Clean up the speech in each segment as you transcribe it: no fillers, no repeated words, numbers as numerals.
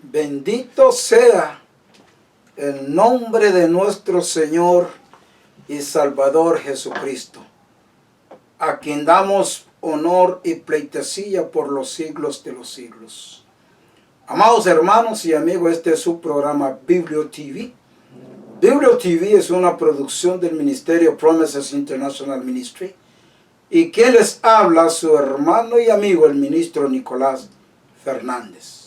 Bendito sea el nombre de nuestro Señor y Salvador Jesucristo, a quien damos honor y pleitesía por los siglos de los siglos. Amados hermanos y amigos, este es su programa Biblio TV. Biblio TV es una producción del Ministerio Promises International Ministry, y quien les habla, su hermano y amigo, el ministro Nicolás Fernández.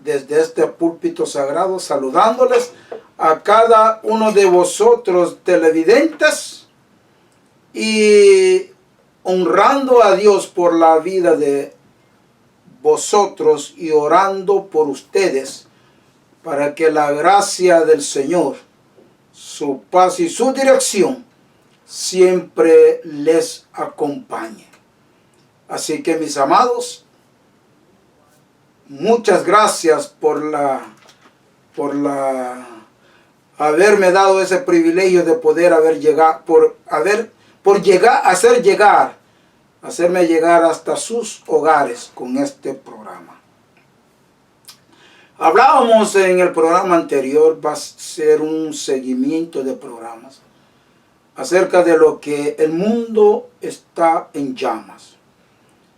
Desde este púlpito sagrado, saludándoles a cada uno de vosotros televidentes y honrando a Dios por la vida de vosotros y orando por ustedes para que la gracia del Señor, su paz y su dirección siempre les acompañe. Así que, mis amados, muchas gracias por haberme dado ese privilegio de poder hacerme llegar hasta sus hogares con este programa. Hablábamos en el programa anterior, va a ser un seguimiento de programas, acerca de lo que el mundo está en llamas.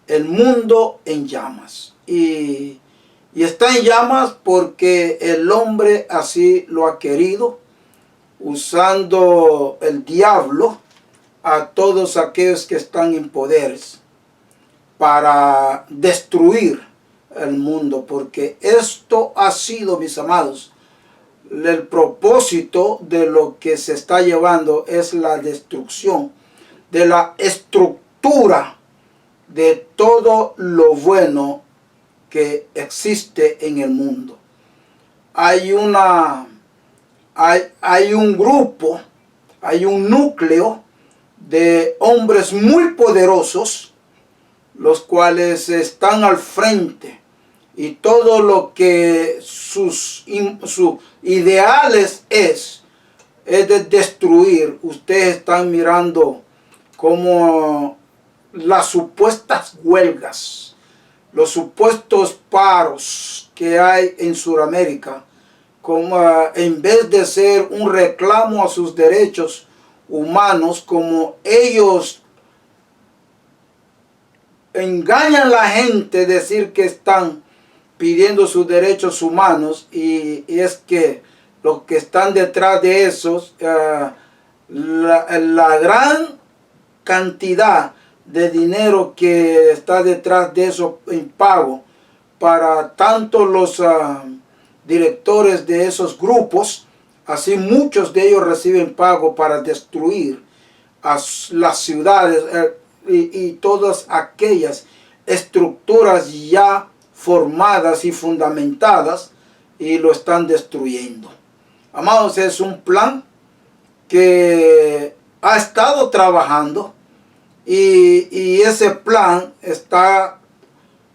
El mundo en llamas. Y está en llamas porque el hombre así lo ha querido, usando el diablo a todos aquellos que están en poderes para destruir el mundo, porque esto ha sido, mis amados, el propósito de lo que se está llevando es la destrucción de la estructura de todo lo bueno que existe en el mundo. Hay un grupo, hay un núcleo de hombres muy poderosos, los cuales están al frente, y todo lo que sus ideales es de destruir. Ustedes están mirando como las supuestas huelgas, los supuestos paros que hay en Sudamérica, como en vez de ser un reclamo a sus derechos humanos, como ellos engañan a la gente, decir que están pidiendo sus derechos humanos, y es que los que están detrás de esos, la gran cantidad de dinero que está detrás de eso en pago para tanto los directores de esos grupos, así muchos de ellos reciben pago para destruir a las ciudades y todas aquellas estructuras ya formadas y fundamentadas, y lo están destruyendo. Amados, es un plan que ha estado trabajando, y ese plan está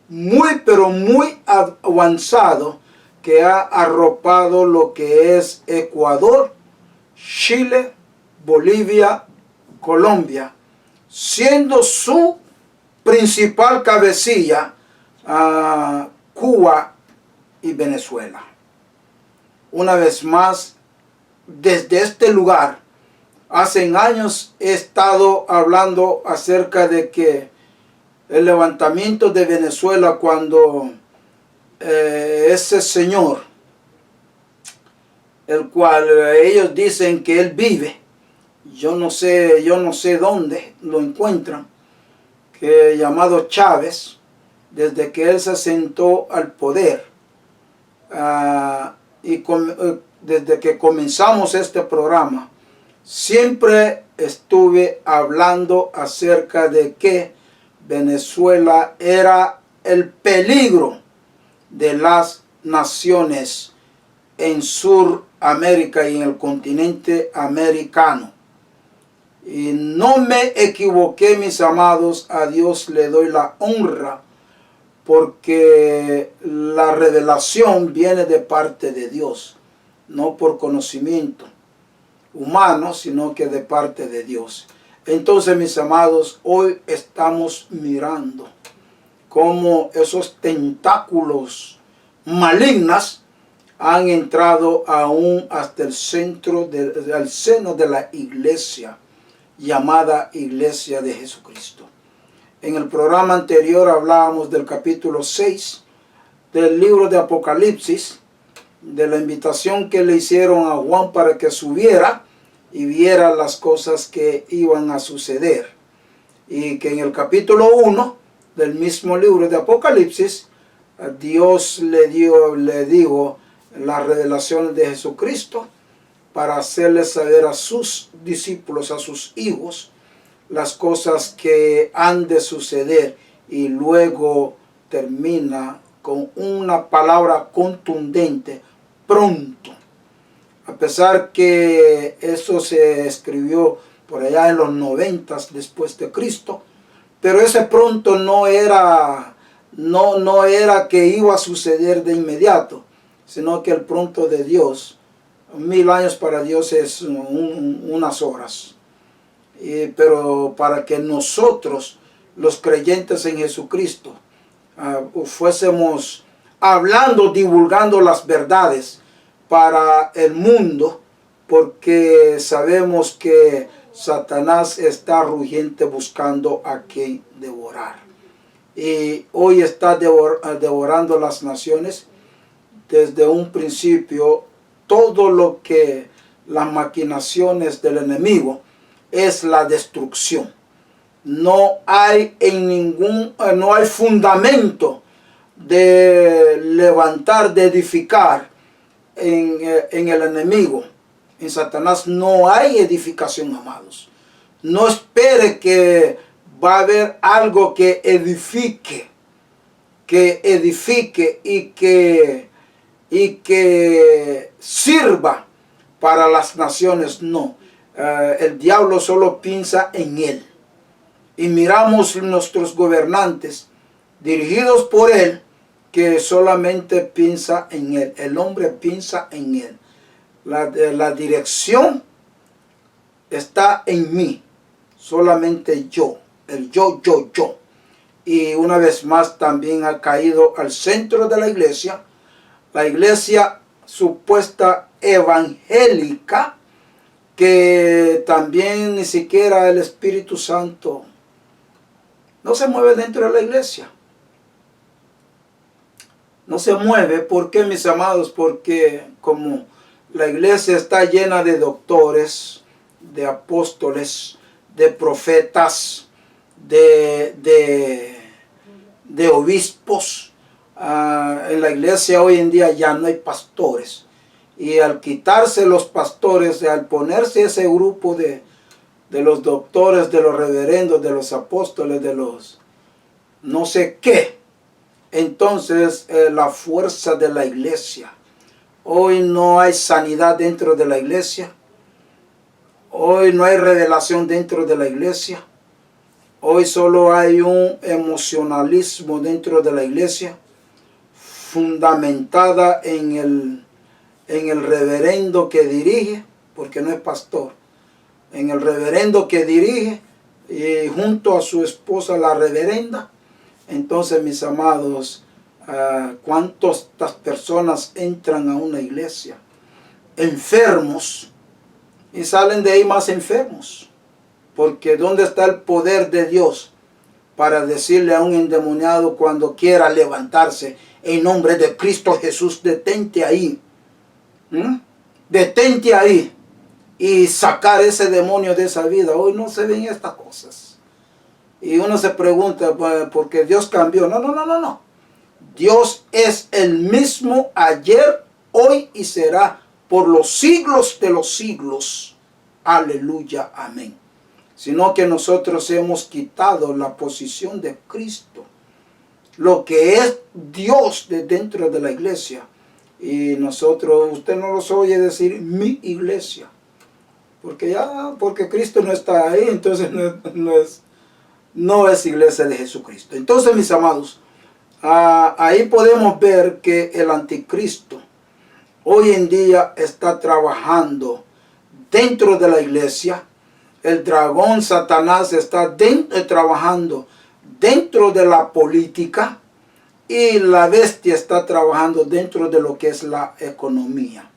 muy pero muy avanzado, que ha arropado lo que es Ecuador, Chile, Bolivia, Colombia, siendo su principal cabecilla Cuba y Venezuela. Una vez más, desde este lugar, hace años he estado hablando acerca de que el levantamiento de Venezuela, cuando ese señor, el cual ellos dicen que él vive, yo no sé dónde lo encuentran, que llamado Chávez, desde que él se sentó al poder, desde que comenzamos este programa, siempre estuve hablando acerca de que Venezuela era el peligro de las naciones en Sudamérica y en el continente americano. Y no me equivoqué, mis amados. A Dios le doy la honra, porque la revelación viene de parte de Dios, no por conocimiento humano, sino que de parte de Dios. Entonces, mis amados, hoy estamos mirando cómo esos tentáculos malignas han entrado aún hasta el centro, al seno de la iglesia, llamada Iglesia de Jesucristo. En el programa anterior hablábamos del capítulo 6 del libro de Apocalipsis, de la invitación que le hicieron a Juan para que subiera y viera las cosas que iban a suceder. Y que en el capítulo 1 del mismo libro de Apocalipsis, Dios le dijo las revelaciones de Jesucristo para hacerles saber a sus discípulos, a sus hijos, las cosas que han de suceder, y luego termina con una palabra contundente: pronto. A pesar que eso se escribió por allá en los 90 después de Cristo, pero ese pronto no era que iba a suceder de inmediato, sino que el pronto de Dios, 1000 años para Dios es unas horas. Pero para que nosotros, los creyentes en Jesucristo, fuésemos hablando, divulgando las verdades para el mundo, porque sabemos que Satanás está rugiente buscando a quien devorar. Y hoy está devorando las naciones. Desde un principio, todo lo que las maquinaciones del enemigo es la destrucción. No hay no hay fundamento de levantar, de edificar en el enemigo. En Satanás no hay edificación, amados. No espere que va a haber algo que edifique y que sirva para las naciones. No. El diablo solo piensa en él. Y miramos nuestros gobernantes dirigidos por él, que solamente piensa en él. El hombre piensa en él. La dirección está en mí. Solamente yo. El yo. Y una vez más también ha caído al centro de la iglesia supuesta evangélica, que también ni siquiera el Espíritu Santo no se mueve dentro de la iglesia. No se mueve. ¿Por qué, mis amados? Porque como la iglesia está llena de doctores, de apóstoles, de profetas, de obispos. En la iglesia hoy en día ya no hay pastores. Y al quitarse los pastores, al ponerse ese grupo de los doctores, de los reverendos, de los apóstoles, de los no sé qué, entonces la fuerza de la iglesia. Hoy no hay sanidad dentro de la iglesia. Hoy no hay revelación dentro de la iglesia. Hoy solo hay un emocionalismo dentro de la iglesia, fundamentada en el reverendo que dirige, porque no es pastor, en el reverendo que dirige, y junto a su esposa la reverenda. Entonces, mis amados, ¿cuántas personas entran a una iglesia enfermos y salen de ahí más enfermos? Porque ¿dónde está el poder de Dios para decirle a un endemoniado cuando quiera levantarse en nombre de Cristo Jesús, detente ahí? Detente ahí y sacar ese demonio de esa vida? Hoy no se ven estas cosas. Y uno se pregunta, ¿porque Dios cambió? No. Dios es el mismo ayer, hoy y será por los siglos de los siglos. Aleluya, amén. Sino que nosotros hemos quitado la posición de Cristo, lo que es Dios de dentro de la iglesia. Y nosotros, usted no los oye decir mi iglesia, porque Cristo no está ahí, entonces no es iglesia de Jesucristo. Entonces, mis amados, ahí podemos ver que el anticristo hoy en día está trabajando dentro de la iglesia. El dragón Satanás está trabajando dentro de la política, y la bestia está trabajando dentro de lo que es la economía.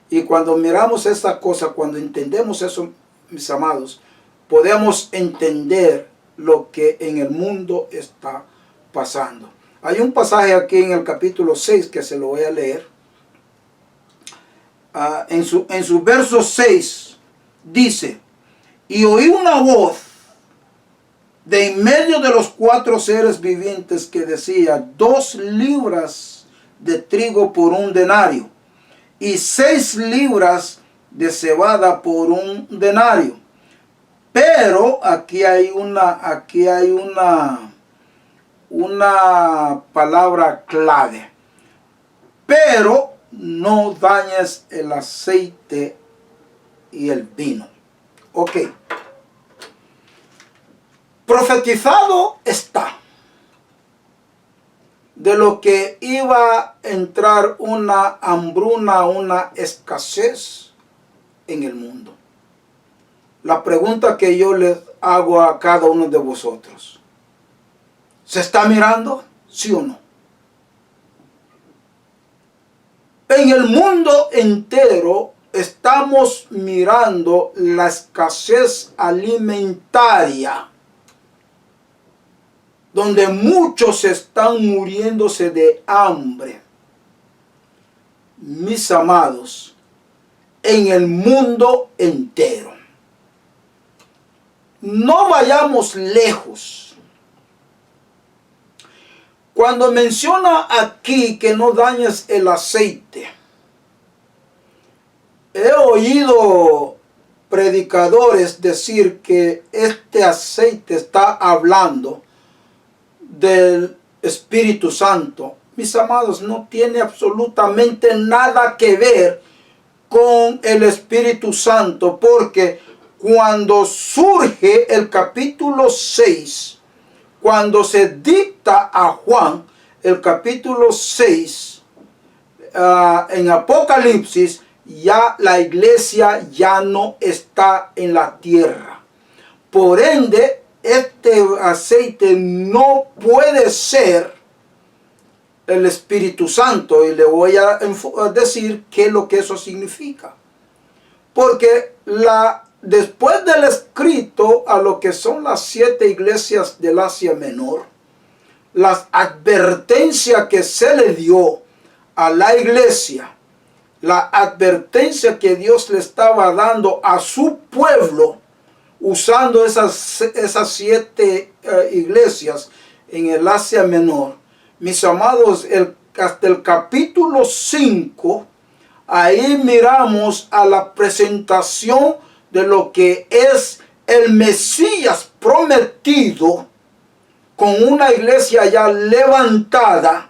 Y cuando miramos esta cosa, cuando entendemos eso, mis amados, podemos entender lo que en el mundo está pasando. Hay un pasaje aquí en el capítulo 6 que se lo voy a leer. En su verso 6 dice: y oí una voz de en medio de los 4 seres vivientes que decía: 2 libras de trigo por 1 denario, y 6 libras de cebada por 1 denario. Pero aquí hay una palabra clave. Pero no dañes el aceite y el vino. Ok. Profetizado está de lo que iba a entrar una hambruna, una escasez en el mundo. La pregunta que yo les hago a cada uno de vosotros: ¿se está mirando? ¿Sí o no? En el mundo entero estamos mirando la escasez alimentaria, donde muchos están muriéndose de hambre. Mis amados, en el mundo entero. No vayamos lejos. Cuando menciona aquí que no dañes el aceite, he oído predicadores decir que este aceite está hablando del Espíritu Santo. Mis amados, no tiene absolutamente nada que ver con el Espíritu Santo, porque cuando surge el capítulo 6, cuando se dicta a Juan el capítulo 6 en Apocalipsis, ya la iglesia ya no está en la tierra. Por ende, este aceite no puede ser el Espíritu Santo, y le voy a decir qué es lo que eso significa. Porque después del escrito a lo que son las 7 iglesias del Asia Menor, las advertencias que se le dio a la iglesia, la advertencia que Dios le estaba dando a su pueblo, usando esas 7 iglesias en el Asia Menor, mis amados, hasta el capítulo 5, ahí miramos a la presentación de lo que es el Mesías prometido, con una iglesia ya levantada.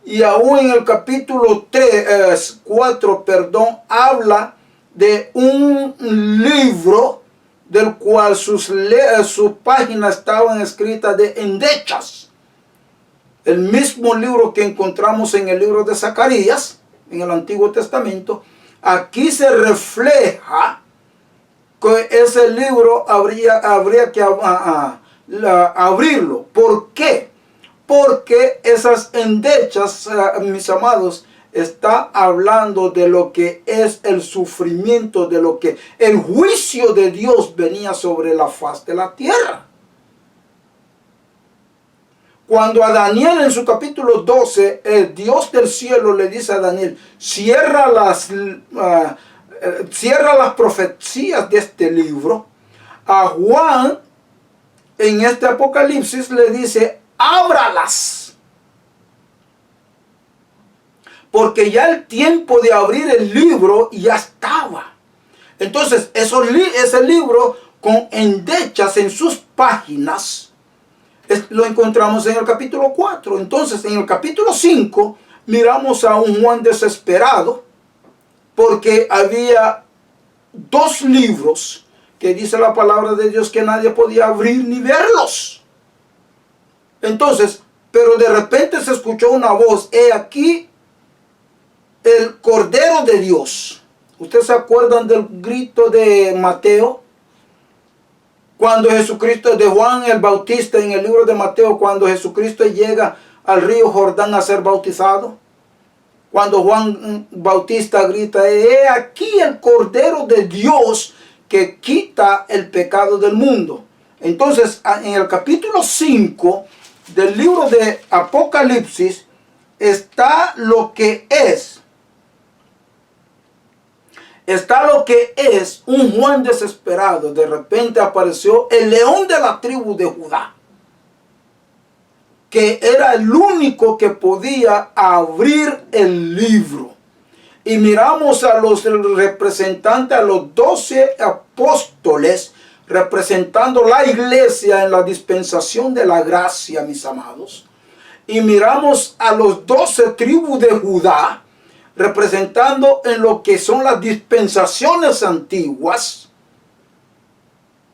Y aún en el capítulo 4, habla de un libro del cual sus páginas estaban escritas de endechas. El mismo libro que encontramos en el libro de Zacarías, en el Antiguo Testamento. Aquí se refleja que ese libro habría que abrirlo. ¿Por qué? Porque esas endechas, mis amados, está hablando de lo que es el sufrimiento, de lo que el juicio de Dios venía sobre la faz de la tierra. Cuando a Daniel en su capítulo 12, el Dios del cielo le dice a Daniel: cierra las profecías de este libro. A Juan, en este Apocalipsis, le dice: ábralas. Porque ya el tiempo de abrir el libro ya estaba. Entonces, ese libro con endechas en sus páginas, lo encontramos en el capítulo 4. Entonces, en el capítulo 5, miramos a un Juan desesperado, porque había 2 libros que dice la palabra de Dios que nadie podía abrir ni verlos. Entonces, pero de repente se escuchó una voz: he aquí el Cordero de Dios. ¿Ustedes se acuerdan del grito de Mateo? Cuando Jesucristo, de Juan el Bautista, en el libro de Mateo, cuando Jesucristo llega al río Jordán a ser bautizado? Cuando Juan Bautista grita, he aquí el Cordero de Dios que quita el pecado del mundo. Entonces, en el capítulo 5 del libro de Apocalipsis está lo que es. Está lo que es un Juan desesperado. De repente apareció el león de la tribu de Judá, que era el único que podía abrir el libro. Y miramos a los representantes, a los 12 apóstoles, representando la iglesia en la dispensación de la gracia, mis amados. Y miramos a los 12 tribus de Judá, representando en lo que son las dispensaciones antiguas.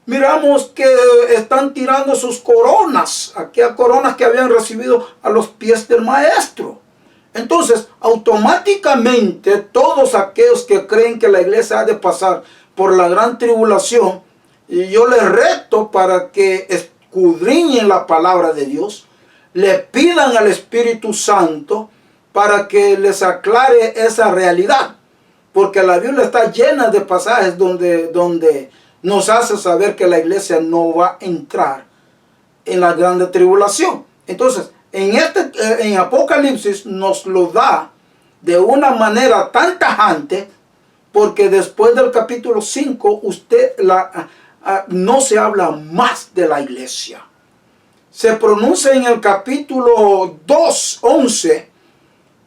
Miramos que están tirando sus coronas, aquellas coronas que habían recibido a los pies del maestro. Entonces, automáticamente, todos aquellos que creen que la iglesia ha de pasar por la gran tribulación, y yo les reto para que escudriñen la palabra de Dios, le pidan al Espíritu Santo para que les aclare esa realidad. Porque la Biblia está llena de pasajes donde nos hace saber que la iglesia no va a entrar en la grande tribulación. Entonces, en Apocalipsis nos lo da de una manera tan tajante, porque después del capítulo 5 no se habla más de la iglesia. Se pronuncia en el capítulo 2:11,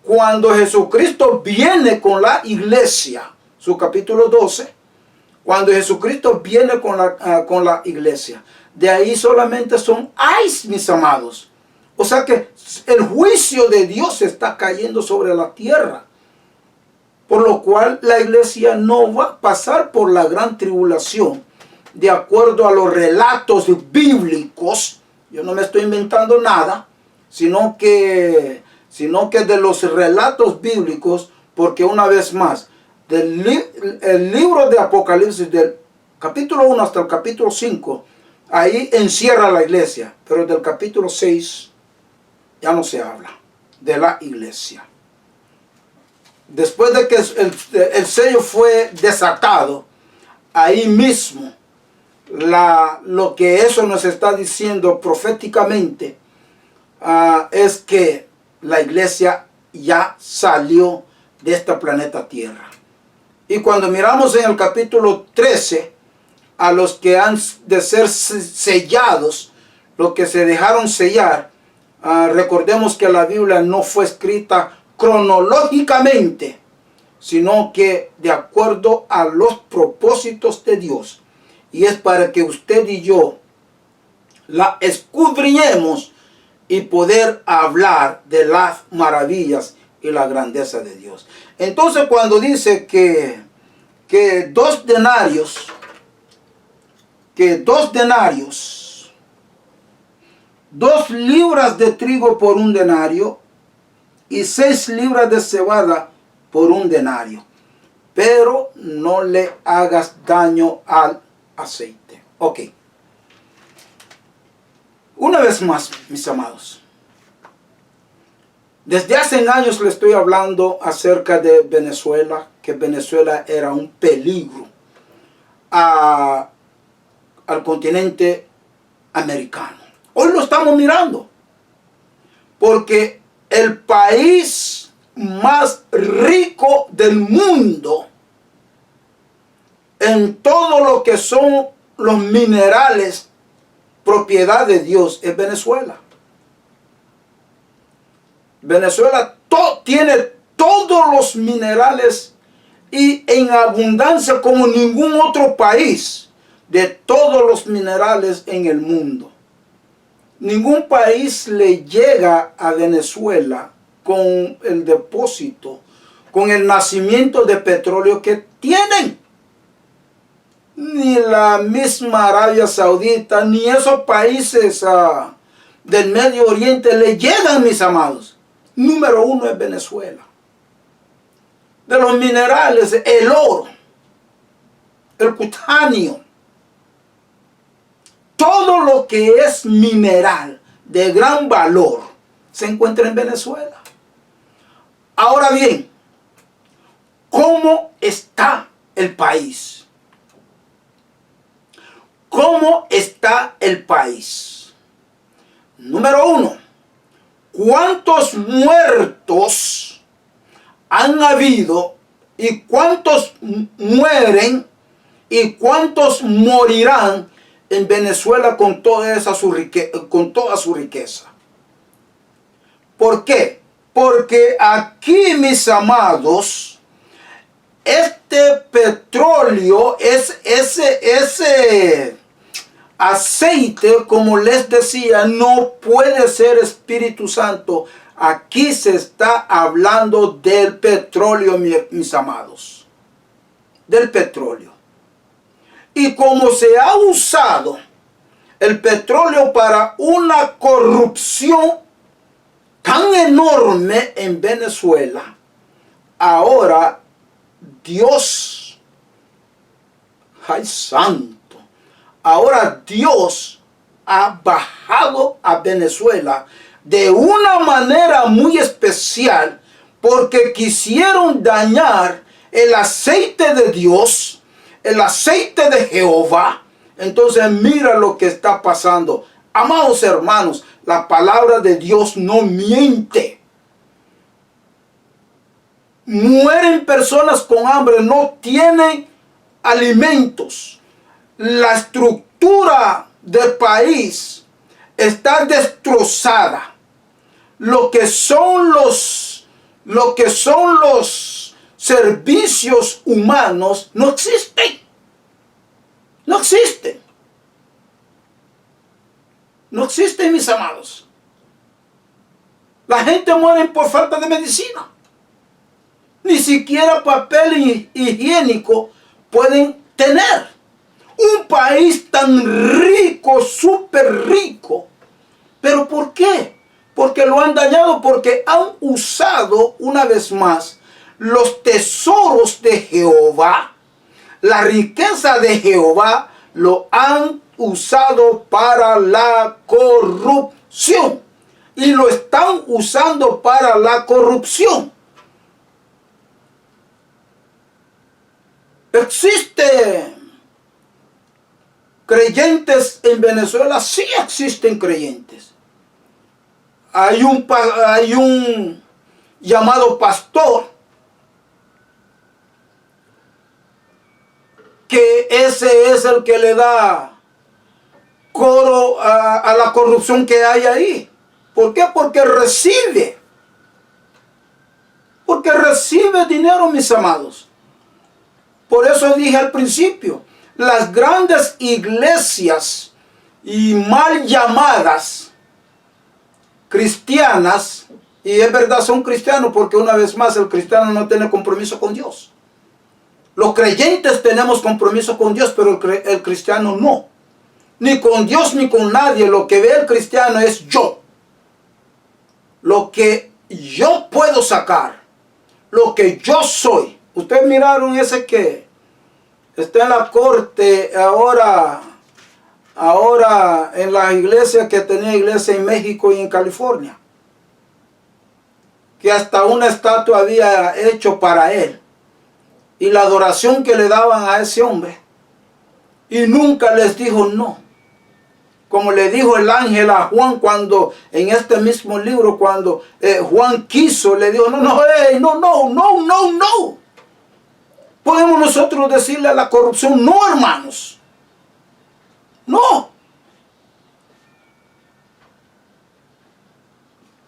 cuando Jesucristo viene con la iglesia, su capítulo 12, cuando Jesucristo viene con la iglesia. De ahí solamente son mis amados. O sea que el juicio de Dios está cayendo sobre la tierra. Por lo cual la iglesia no va a pasar por la gran tribulación. De acuerdo a los relatos bíblicos, yo no me estoy inventando nada, sino que de los relatos bíblicos, porque una vez más, el libro de Apocalipsis, del capítulo 1 hasta el capítulo 5, ahí encierra la iglesia, pero del capítulo 6 ya no se habla de la iglesia. Después de que el sello fue desatado, ahí mismo, lo que eso nos está diciendo proféticamente es que la iglesia ya salió de este planeta Tierra. Y cuando miramos en el capítulo 13, a los que han de ser sellados, los que se dejaron sellar, recordemos que la Biblia no fue escrita cronológicamente, sino que de acuerdo a los propósitos de Dios. Y es para que usted y yo la escudriñemos y poder hablar de las maravillas y la grandeza de Dios. Entonces, cuando dice que 2 denarios, 2 libras de trigo por 1 denario y 6 libras de cebada por 1 denario. Pero no le hagas daño al aceite. Ok. Una vez más, mis amados. Desde hace años le estoy hablando acerca de Venezuela, que Venezuela era un peligro al continente americano. Hoy lo estamos mirando, porque el país más rico del mundo en todo lo que son los minerales, propiedad de Dios, es Venezuela. Venezuela tiene todos los minerales y en abundancia como ningún otro país de todos los minerales en el mundo. Ningún país le llega a Venezuela con el depósito, con el nacimiento de petróleo que tienen. Ni la misma Arabia Saudita, ni esos países del Medio Oriente le llegan, mis amados. Número 1 es Venezuela. De los minerales, el oro, el cutanio, todo lo que es mineral de gran valor se encuentra en Venezuela. Ahora bien, ¿cómo está el país? ¿Cómo está el país? Número uno, ¿cuántos muertos han habido y cuántos mueren y cuántos morirán en Venezuela con toda su riqueza? ¿Por qué? Porque aquí, mis amados, este petróleo, ese aceite, como les decía, no puede ser Espíritu Santo. Aquí se está hablando del petróleo, mis amados. Del petróleo. Y como se ha usado el petróleo para una corrupción tan enorme en Venezuela, ahora Dios, ay santo, ahora Dios ha bajado a Venezuela de una manera muy especial porque quisieron dañar el aceite de Dios, el aceite de Jehová. Entonces mira lo que está pasando. Amados hermanos, la palabra de Dios no miente. Mueren personas con hambre, no tienen alimentos. La estructura del país está destrozada. Lo que son los servicios humanos no existen. No existen. No existen, mis amados. La gente muere por falta de medicina. Ni siquiera papel higiénico pueden tener. Un país tan rico, súper rico. ¿Pero por qué? Porque lo han dañado, porque han usado una vez más los tesoros de Jehová, la riqueza de Jehová, lo han usado para la corrupción. Y lo están usando para la corrupción. ¿Existe creyentes en Venezuela? Sí existen creyentes. Hay un llamado pastor que ese es el que le da coro a la corrupción que hay ahí. ¿Por qué? Porque recibe dinero, mis amados. Por eso dije al principio, las grandes iglesias y mal llamadas cristianas, y es verdad son cristianos porque una vez más el cristiano no tiene compromiso con Dios. Los creyentes tenemos compromiso con Dios, pero el cristiano no. Ni con Dios ni con nadie. Lo que ve el cristiano es yo. Lo que yo puedo sacar. Lo que yo soy. Ustedes miraron ese que está en la corte ahora en la iglesia que tenía iglesia en México y en California. Que hasta una estatua había hecho para él. Y la adoración que le daban a ese hombre. Y nunca les dijo no. Como le dijo el ángel a Juan cuando, en este mismo libro, cuando Juan quiso, le dijo, no. ¿Podemos nosotros decirle a la corrupción? No, hermanos. No.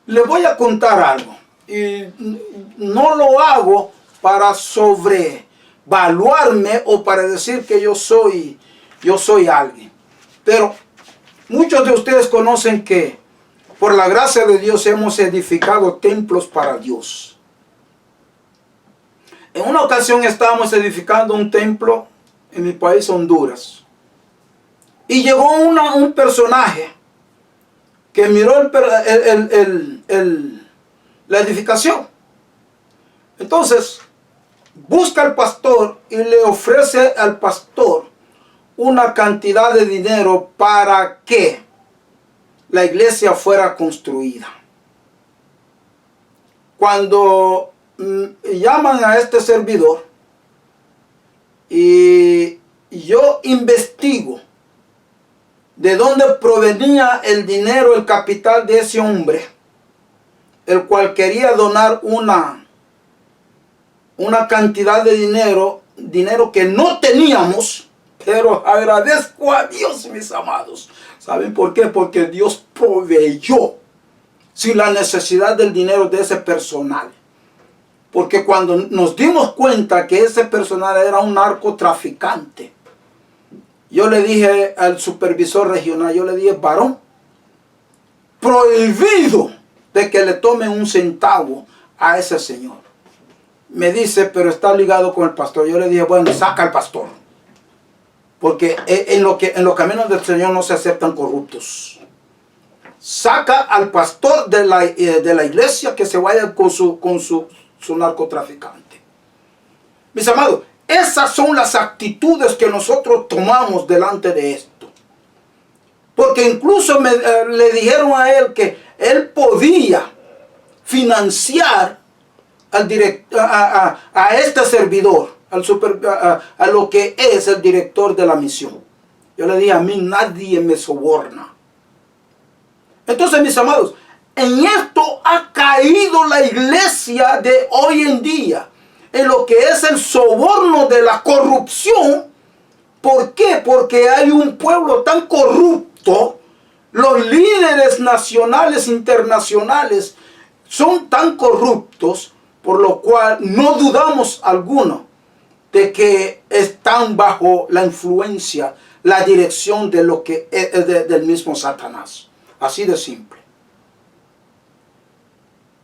Le voy a contar algo. Y no lo hago para sobrevaluarme o para decir que yo soy alguien. Pero muchos de ustedes conocen que por la gracia de Dios hemos edificado templos para Dios. En una ocasión estábamos edificando un templo en mi país, Honduras. Y llegó un personaje que miró la edificación. Entonces, busca al pastor y le ofrece al pastor una cantidad de dinero para que la iglesia fuera construida. cuando llaman a este servidor y yo investigo de dónde provenía el dinero, el capital de ese hombre, el cual quería donar una cantidad de dinero que no teníamos, pero agradezco a Dios, mis amados. ¿Saben por qué? Porque Dios proveyó sin la necesidad del dinero de ese personal. Porque cuando nos dimos cuenta que ese personal era un narcotraficante, yo le dije al supervisor regional, yo le dije, varón, prohibido de que le tomen un centavo a ese señor. Me dice, pero está ligado con el pastor. Yo le dije, bueno, saca al pastor. Porque en los caminos del Señor no se aceptan corruptos. Saca al pastor de la iglesia que se vaya con su narcotraficante. Mis amados, esas son las actitudes que nosotros tomamos delante de esto. Porque incluso le dijeron a él que él podía financiar a este servidor, a lo que es el director de la misión. Yo le dije, a mí nadie me soborna. Entonces, mis amados, en esto ha caído la iglesia de hoy en día, en lo que es el soborno de la corrupción. ¿Por qué? Porque hay un pueblo tan corrupto, los líderes nacionales, internacionales, son tan corruptos, por lo cual no dudamos alguno de que están bajo la influencia, la dirección de lo que es del mismo Satanás. Así de simple.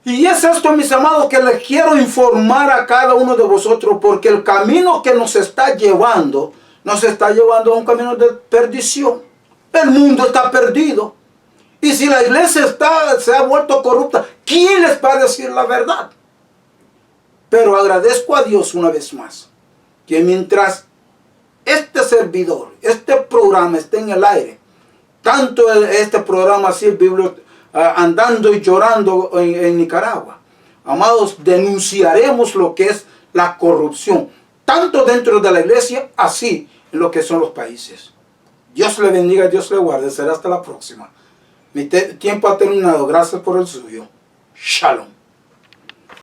Y es esto, mis amados, que les quiero informar a cada uno de vosotros, porque el camino que nos está llevando a un camino de perdición. El mundo está perdido. Y si la iglesia se ha vuelto corrupta, ¿quién les va a decir la verdad? Pero agradezco a Dios una vez más, que mientras este servidor, este programa esté en el aire, tanto este programa así, andando y llorando en Nicaragua, amados, denunciaremos lo que es la corrupción, tanto dentro de la iglesia, así en lo que son los países. Dios le bendiga, Dios le guarde. Será hasta la próxima. Mi tiempo ha terminado. Gracias por el suyo. Shalom.